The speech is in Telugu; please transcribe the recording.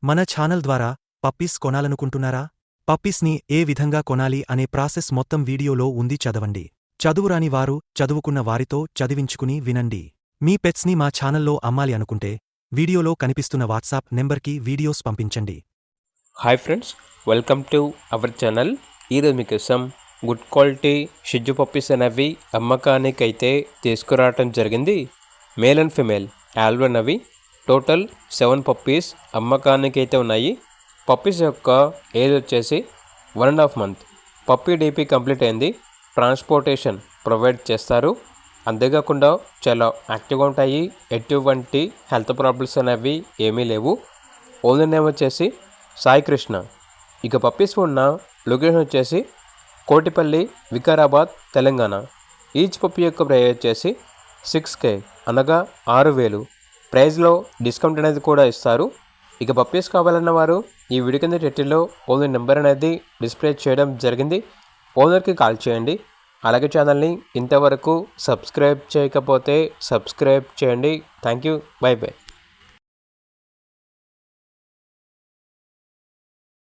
మన ఛానల్ ద్వారా పప్పీస్ కొనాలనుకుంటున్నారా? పప్పీస్ని ఏ విధంగా కొనాలి అనే ప్రాసెస్ మొత్తం వీడియోలో ఉంది, చదవండి. చదువురాని వారు చదువుకున్న వారితో చదివించుకుని వినండి. మీ పెట్స్ని మా ఛానల్లో అమ్మాలి అనుకుంటే వీడియోలో కనిపిస్తున్న వాట్సాప్ నెంబర్కి వీడియోస్ పంపించండి. Hi friends, welcome to our channel. ఈరోజు మీకోసం గుడ్ క్వాలిటీ షిజ్జు పప్పీస్ అనేవి అమ్మకానికి అయితే తీసుకురావటం జరిగింది. మేల్ అండ్ ఫిమేల్ ఆల్బన్ అవి టోటల్ 7 పప్పీస్ అమ్మకానికి అయితే ఉన్నాయి. పప్పీస్ యొక్క ఏజ్ వచ్చేసి 1.5 month. పప్పీ డీపీ కంప్లీట్ అయింది. ట్రాన్స్పోర్టేషన్ ప్రొవైడ్ చేస్తారు. అంతేకాకుండా చాలా యాక్టివ్గా ఉంటాయి. ఎటువంటి హెల్త్ ప్రాబ్లమ్స్ అనేవి ఏమీ లేవు. ఓనర్ నేమ్ వచ్చేసి సాయి కృష్ణ. ఇక పప్పీస్ ఉన్న లొకేషన్ వచ్చేసి కోటిపల్లి, వికారాబాద్, తెలంగాణ. ఈచ్ పప్పీ యొక్క ప్రైస్ వచ్చేసి 6K అనగా 6,000. ప్రైస్లో డిస్కౌంట్ అనేది కూడా ఇస్తారు. ఇక పప్పీస్ కావాలన్న వారు ఈ వీడియో కింద టైటిల్లో ఓనర్ నెంబర్ అనేది డిస్ప్లే చేయడం జరిగింది. ఓనర్కి కాల్ చేయండి. అలాగే ఛానల్ని ఇంతవరకు సబ్స్క్రైబ్ చేయకపోతే సబ్స్క్రైబ్ చేయండి. Thank you. By by.